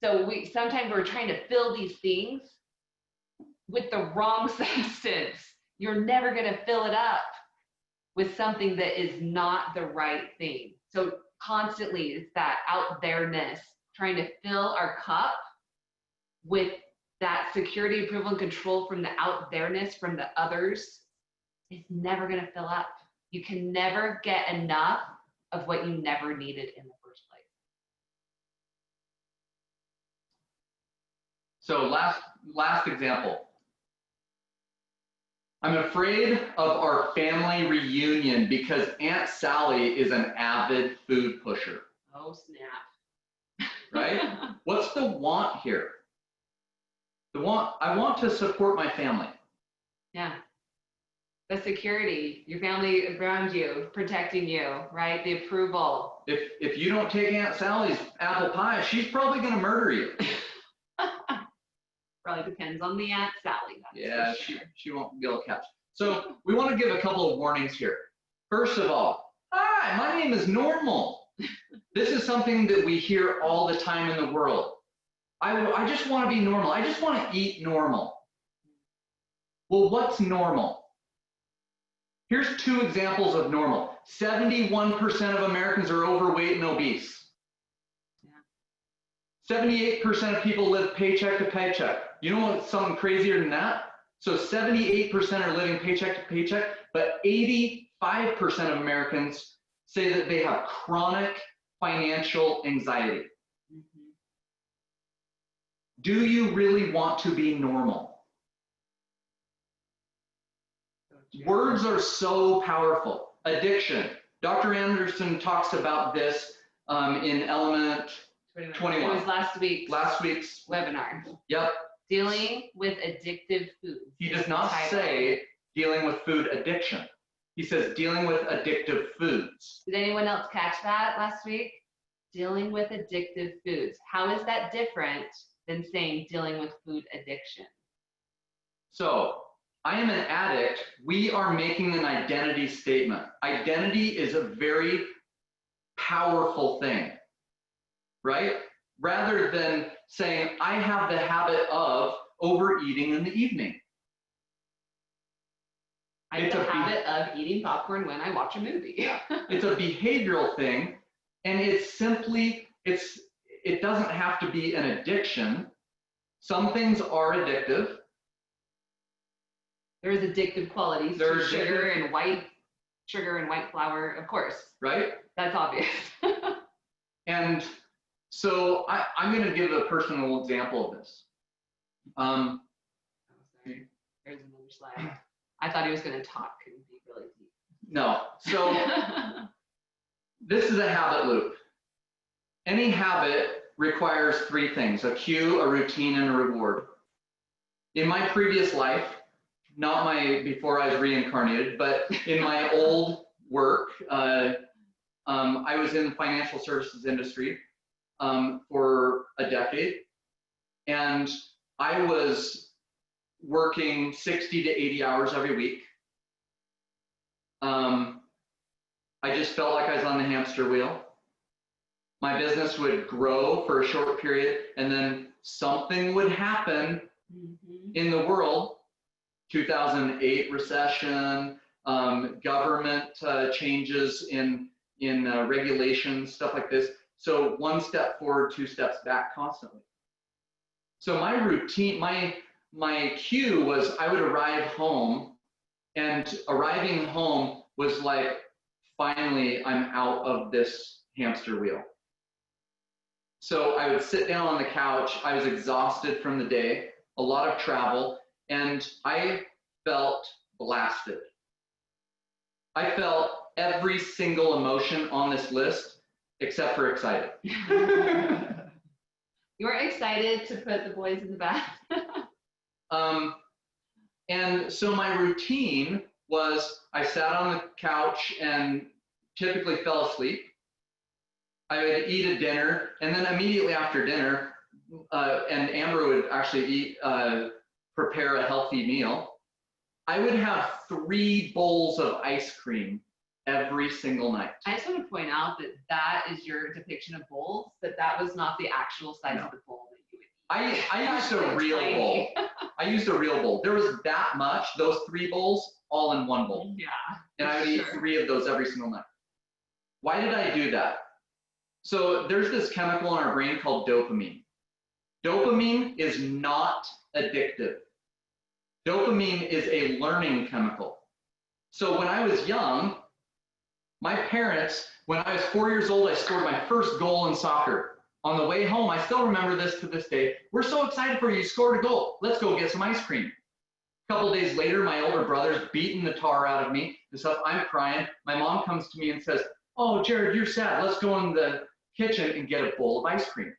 So sometimes we're trying to fill these things with the wrong substance. You're never going to fill it up. with something that is not the right thing. So constantly it's that out there-ness, trying to fill our cup with that security, approval, and control from the out there-ness from the others is never going to fill up. You can never get enough of what you never needed in the first place. So last example. I'm afraid of our family reunion because Aunt Sally is an avid food pusher. Oh, snap. Right? What's the want here? The want, I want to support my family. Yeah. The security, your family around you, protecting you, right? The approval. If you don't take Aunt Sally's apple pie, she's probably going to murder you. Probably depends on the Aunt Sally. Yeah, sure. she won't be able to catch. So we want to give a couple of warnings here. First of all, hi, my name is Normal. This is something that we hear all the time in the world. I just want to be normal. I just want to eat normal. Well, what's normal? Here's 2 examples of normal. 71% of Americans are overweight and obese. 78% of people live paycheck to paycheck. You know what's something crazier than that? So 78% are living paycheck to paycheck, but 85% of Americans say that they have chronic financial anxiety. Mm-hmm. Do you really want to be normal? Words are so powerful. Addiction. Dr. Anderson talks about this in Element 21. It was last week's webinar. Yep. Dealing with addictive foods. He does not say dealing with food addiction. He says dealing with addictive foods. Did anyone else catch that last week? Dealing with addictive foods. How is that different than saying dealing with food addiction? So, I am an addict. We are making an identity statement. Identity is a very powerful thing, right? Rather than saying, I have the habit of overeating in the evening. I have the habit of eating popcorn when I watch a movie. It's a behavioral thing, and it's simply, it doesn't have to be an addiction. Some things are addictive. There's addictive qualities to sugar and white flour, of course. Right? That's obvious. And so I'm going to give a personal example of this. There's another slide. I thought he was going to talk and be really deep. No. So this is a habit loop. Any habit requires 3 things: a cue, a routine, and a reward. In my previous life, not before I was reincarnated, but in my old work, I was in the financial services industry for a decade, and I was working 60 to 80 hours every week. I just felt like I was on the hamster wheel. My business would grow for a short period, and then something would happen in the world. 2008 recession, government changes in regulations, stuff like this. So 1 step forward, 2 steps back constantly. So my routine, my cue was I would arrive home, and arriving home was like, finally, I'm out of this hamster wheel. So I would sit down on the couch. I was exhausted from the day, a lot of travel, and I felt blasted. I felt every single emotion on this list except for excited. You were excited to put the boys in the bath. And so my routine was I sat on the couch and typically fell asleep. I would eat a dinner, and then immediately after dinner, and Amber would actually prepare a healthy meal. I would have 3 bowls of ice cream every single night. I just want to point out that that is your depiction of bowls, that was not the actual size of the bowl that you would eat. I used a real bowl. I used a real bowl. There was that much, those 3 bowls, all in one bowl. Yeah. And I would eat 3 of those every single night. Why did I do that? So there's this chemical in our brain called dopamine. Dopamine is not addictive. Dopamine is a learning chemical. So when I was young, my parents, when I was 4 years old, I scored my first goal in soccer. On the way home, I still remember this to this day. We're so excited for you, you scored a goal. Let's go get some ice cream. A couple days later, my older brother's beating the tar out of me and stuff. I'm crying. My mom comes to me and says, "Oh, Jared, you're sad. Let's go in the kitchen and get a bowl of ice cream."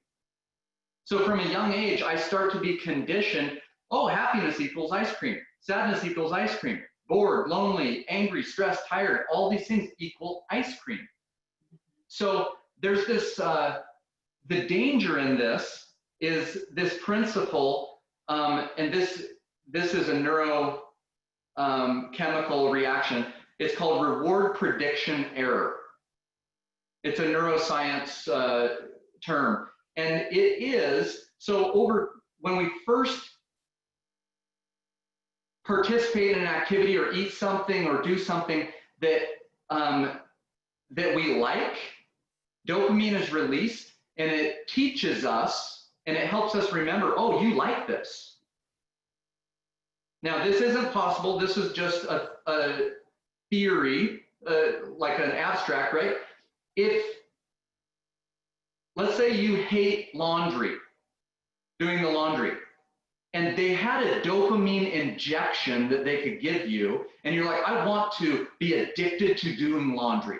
So from a young age, I start to be conditioned. Oh, happiness equals ice cream. Sadness equals ice cream. Bored, lonely, angry, stressed, tired. All these things equal ice cream. So there's this, the danger in this is this principle, and this is a chemical reaction. It's called reward prediction error. It's a neuroscience term. And it is, so when we first participate in an activity or eat something or do something that, that we like, dopamine is released and it teaches us and it helps us remember, oh, you like this. Now, this isn't possible. This is just a theory, like an abstract, right? If, let's say you hate laundry, doing the laundry, and they had a dopamine injection that they could give you, and you're like, I want to be addicted to doing laundry.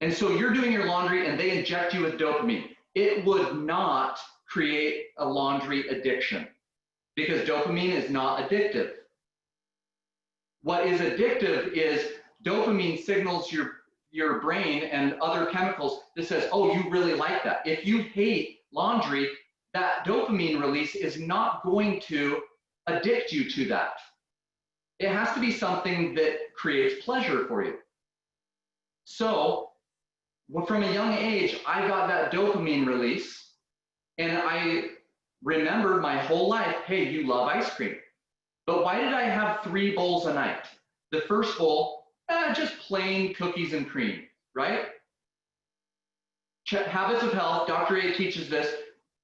And so you're doing your laundry and they inject you with dopamine. It would not create a laundry addiction because dopamine is not addictive. What is addictive is dopamine signals your brain and other chemicals that says, oh, you really like that. If you hate laundry, that dopamine release is not going to addict you to that. It has to be something that creates pleasure for you. So from a young age, I got that dopamine release, and I remembered my whole life, hey, you love ice cream. But why did I have 3 bowls a night? The first bowl, just plain cookies and cream, right? Habits of Health, Dr. A teaches this,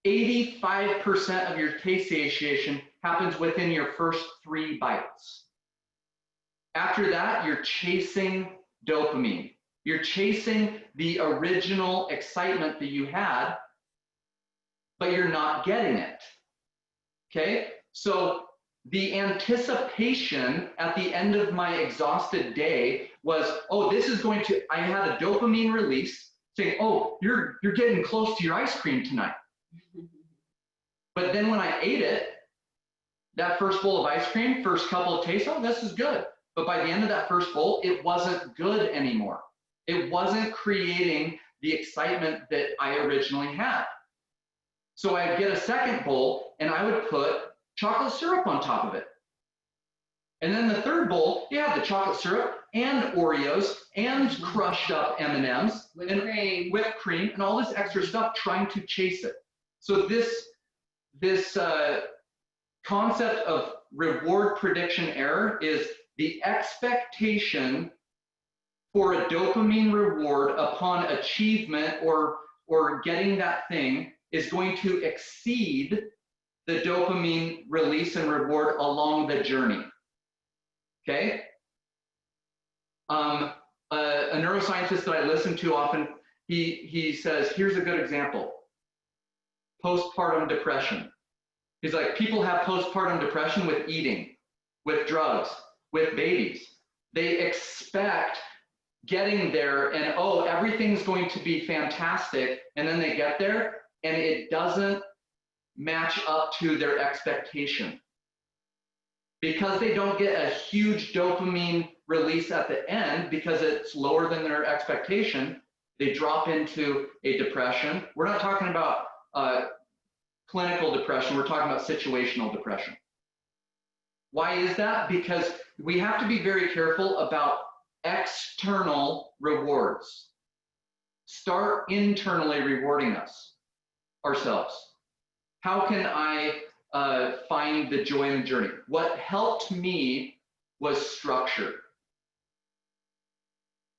85% of your taste satiation happens within your first 3 bites. After that, you're chasing dopamine. You're chasing the original excitement that you had, but you're not getting it. Okay? So the anticipation at the end of my exhausted day was, oh, this is going to, I had a dopamine release saying, oh, you're getting close to your ice cream tonight. But then when I ate it, that first bowl of ice cream, first couple of tastes, oh, this is good. But by the end of that first bowl, it wasn't good anymore. It wasn't creating the excitement that I originally had. So I'd get a second bowl and I would put chocolate syrup on top of it. And then the third bowl, you have the chocolate syrup and Oreos and crushed up M&Ms and whipped cream and all this extra stuff trying to chase it. So this concept of reward prediction error is the expectation for a dopamine reward upon achievement or getting that thing is going to exceed the dopamine release and reward along the journey. Okay? A neuroscientist that I listen to often, he says, here's a good example. Postpartum depression. He's like, people have postpartum depression with eating, with drugs, with babies. They expect getting there and, oh, everything's going to be fantastic. And then they get there and it doesn't match up to their expectation. Because they don't get a huge dopamine release at the end because it's lower than their expectation, they drop into a depression. We're not talking about clinical depression, we're talking about situational depression. Why is that? Because we have to be very careful about external rewards. Start internally rewarding ourselves. How can I find the joy in the journey. What helped me was structure.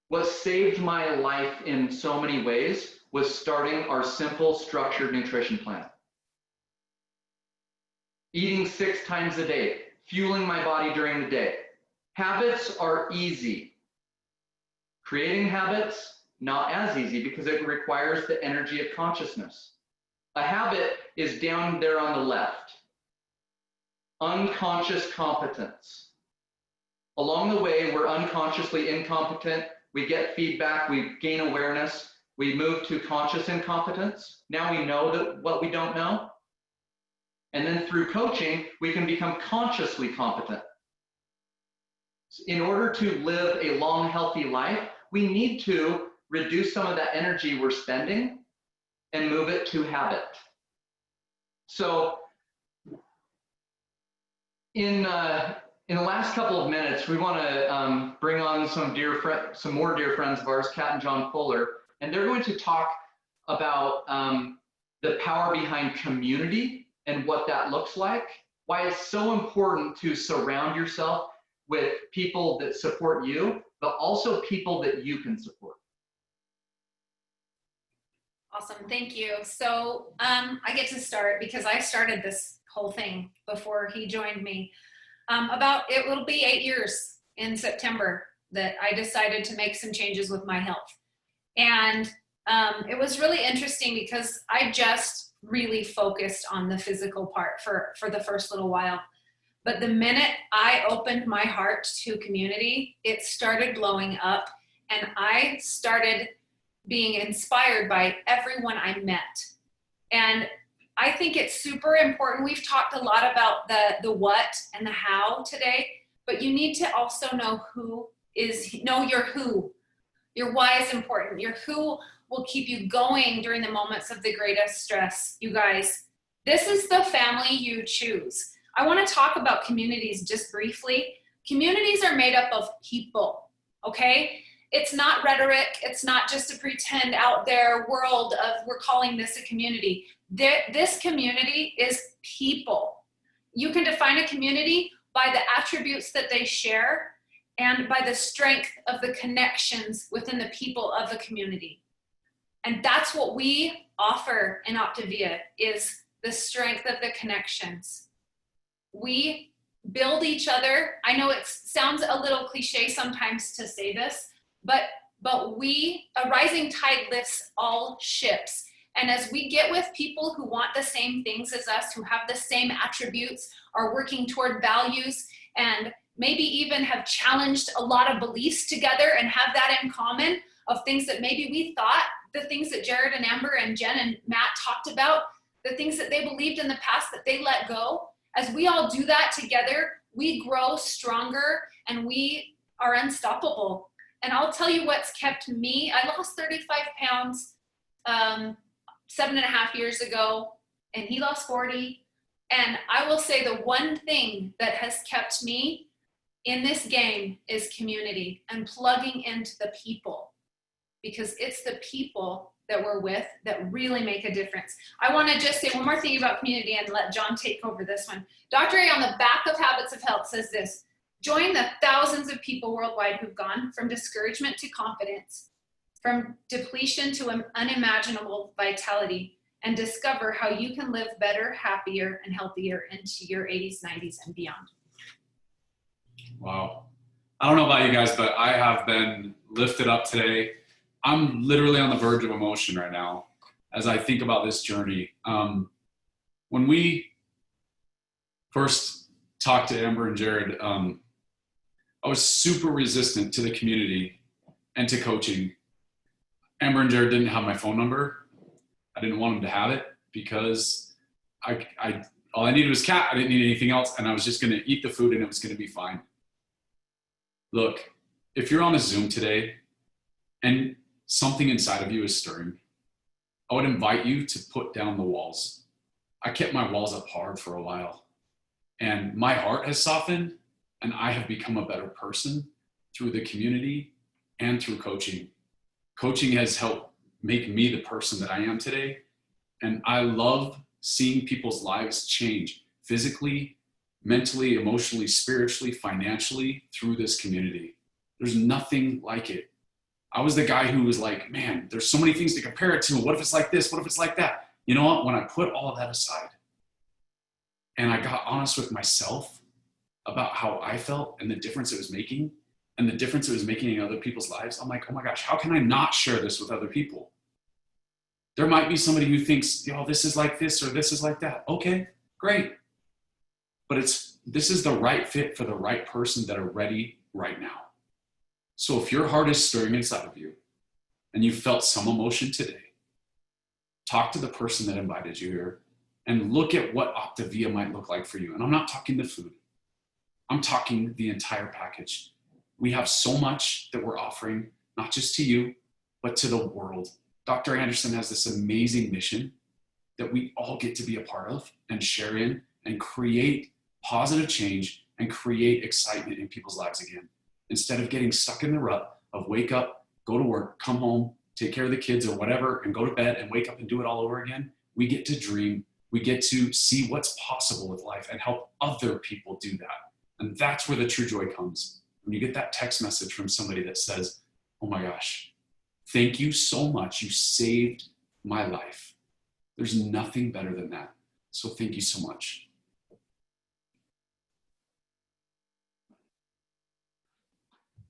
What saved my life in so many ways was starting our simple structured nutrition plan. Eating 6 times a day, fueling my body during the day. Habits are easy. Creating habits, not as easy because it requires the energy of consciousness. A habit is down there on the left. Unconscious competence. Along the way, we're unconsciously incompetent. We get feedback, we gain awareness, we move to conscious incompetence. Now we know that what we don't know. And then through coaching, we can become consciously competent. In order to live a long, healthy life, we need to reduce some of that energy we're spending and move it to habit. So in the last couple of minutes, we want to bring on some more dear friends of ours, Kat and John Fuller, and they're going to talk about the power behind community and what that looks like, why it's so important to surround yourself with people that support you, but also people that you can support. Awesome, thank you. So I get to start because I started this whole thing before he joined me. It will be 8 years in September that I decided to make some changes with my health. And it was really interesting because I just really focused on the physical part for the first little while. But the minute I opened my heart to community, it started blowing up, and I started being inspired by everyone I met. And I think it's super important. We've talked a lot about the what and the how today, but you need to also know your who. Your why is important. Your who will keep you going during the moments of the greatest stress. You guys, this is the family you choose. I want to talk about communities just briefly. Communities are made up of people, okay? It's not rhetoric. It's not just a pretend out there world of we're calling this a community. This community is people. You can define a community by the attributes that they share and by the strength of the connections within the people of the community. And that's what we offer in Optavia, is the strength of the connections. We build each other. I know it sounds a little cliche sometimes to say this, but a rising tide lifts all ships. And as we get with people who want the same things as us, who have the same attributes, are working toward values, and maybe even have challenged a lot of beliefs together and have that in common of things that maybe we thought, the things that Jared and Amber and Jen and Matt talked about, the things that they believed in the past that they let go. As we all do that together, we grow stronger and we are unstoppable. And I'll tell you what's kept me. I lost 35 pounds 7.5 years ago, and he lost 40. And I will say the one thing that has kept me in this game is community and plugging into the people, because it's the people that we're with that really make a difference. I want to just say one more thing about community and let John take over this one. Dr. A on the back of Habits of Health says this: join the thousands of people worldwide who've gone from discouragement to confidence, from depletion to unimaginable vitality, and discover how you can live better, happier, and healthier into your 80s, 90s, and beyond. Wow. I don't know about you guys, but I have been lifted up today. I'm literally on the verge of emotion right now as I think about this journey. When we first talked to Amber and Jared, I was super resistant to the community and to coaching. Amber and Jared didn't have my phone number. I didn't want them to have it because all I needed was Kat. I didn't need anything else, and I was just going to eat the food and it was going to be fine. Look, if you're on a Zoom today and something inside of you is stirring, I would invite you to put down the walls. I kept my walls up hard for a while, and my heart has softened, and I have become a better person through the community and through coaching. Coaching has helped make me the person that I am today, and I love seeing people's lives change physically, mentally, emotionally, spiritually, financially through this community. There's nothing like it. I was the guy who was like, man, there's so many things to compare it to. What if it's like this? What if it's like that? You know what? When I put all of that aside and I got honest with myself about how I felt and the difference it was making and the difference it was making in other people's lives, I'm like, oh my gosh, how can I not share this with other people? There might be somebody who thinks, you know, this is like this or this is like that. Okay, great. But this is the right fit for the right person that are ready right now. So if your heart is stirring inside of you and you felt some emotion today, talk to the person that invited you here and look at what Optavia might look like for you. And I'm not talking the food. I'm talking the entire package. We have so much that we're offering, not just to you, but to the world. Dr. Anderson has this amazing mission that we all get to be a part of and share in and create positive change and create excitement in people's lives again. Instead of getting stuck in the rut of wake up, go to work, come home, take care of the kids or whatever, and go to bed and wake up and do it all over again, we get to dream. We get to see what's possible with life and help other people do that. And that's where the true joy comes. When you get that text message from somebody that says, oh my gosh, thank you so much. You saved my life. There's nothing better than that. So thank you so much.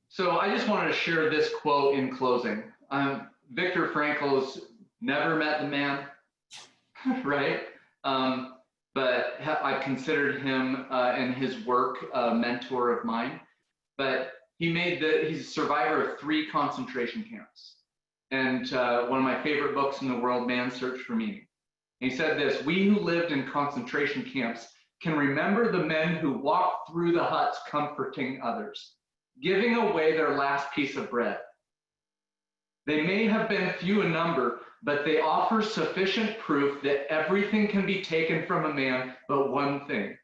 So I just wanted to share this quote in closing. Viktor Frankl's never met the man, right? But I've considered him and his work a mentor of mine. But he's a survivor of 3 concentration camps. And one of my favorite books in the world, Man's Search for Meaning. And he said this: we who lived in concentration camps can remember the men who walked through the huts comforting others, giving away their last piece of bread. They may have been few in number, but they offer sufficient proof that everything can be taken from a man but one thing: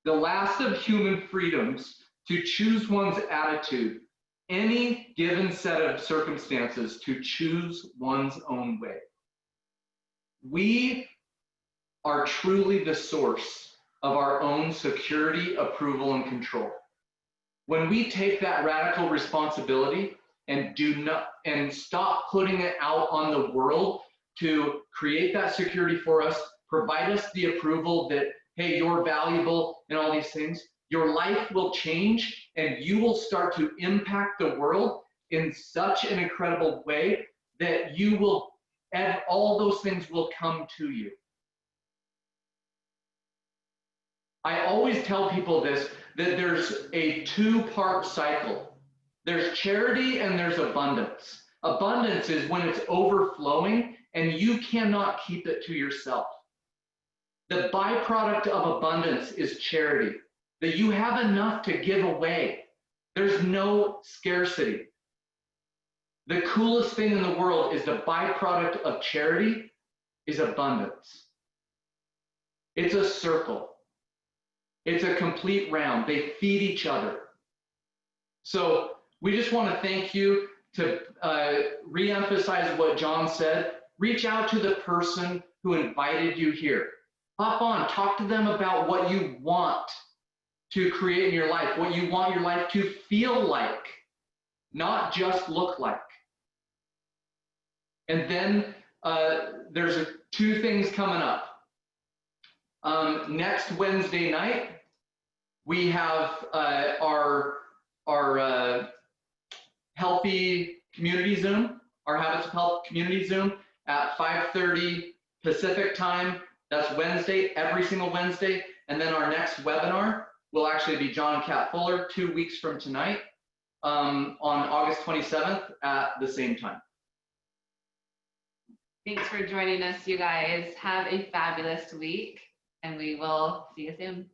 the last of human freedoms to choose one's attitude, any given set of circumstances, to choose one's own way. We are truly the source of our own security, approval, and control. When we take that radical responsibility and stop putting it out on the world to create that security for us, provide us the approval that, hey, you're valuable and all these things, your life will change and you will start to impact the world in such an incredible way that you will, and all those things will come to you. I always tell people this, that there's a 2-part cycle. There's charity and there's abundance. Abundance is when it's overflowing and you cannot keep it to yourself. The byproduct of abundance is charity, that you have enough to give away. There's no scarcity. The coolest thing in the world is the byproduct of charity is abundance. It's a circle. It's a complete round. They feed each other. So we just want to thank you to reemphasize what John said. Reach out to the person who invited you here. Hop on, talk to them about what you want to create in your life, what you want your life to feel like, not just look like. And then there's 2 things coming up. Next Wednesday night, we have our Healthy Community Zoom, our Habits of Health Community Zoom at 5:30 Pacific time. That's Wednesday, every single Wednesday. And then our next webinar will actually be John and Kat Fuller 2 weeks from tonight on August 27th at the same time. Thanks for joining us, you guys. Have a fabulous week, and we will see you soon.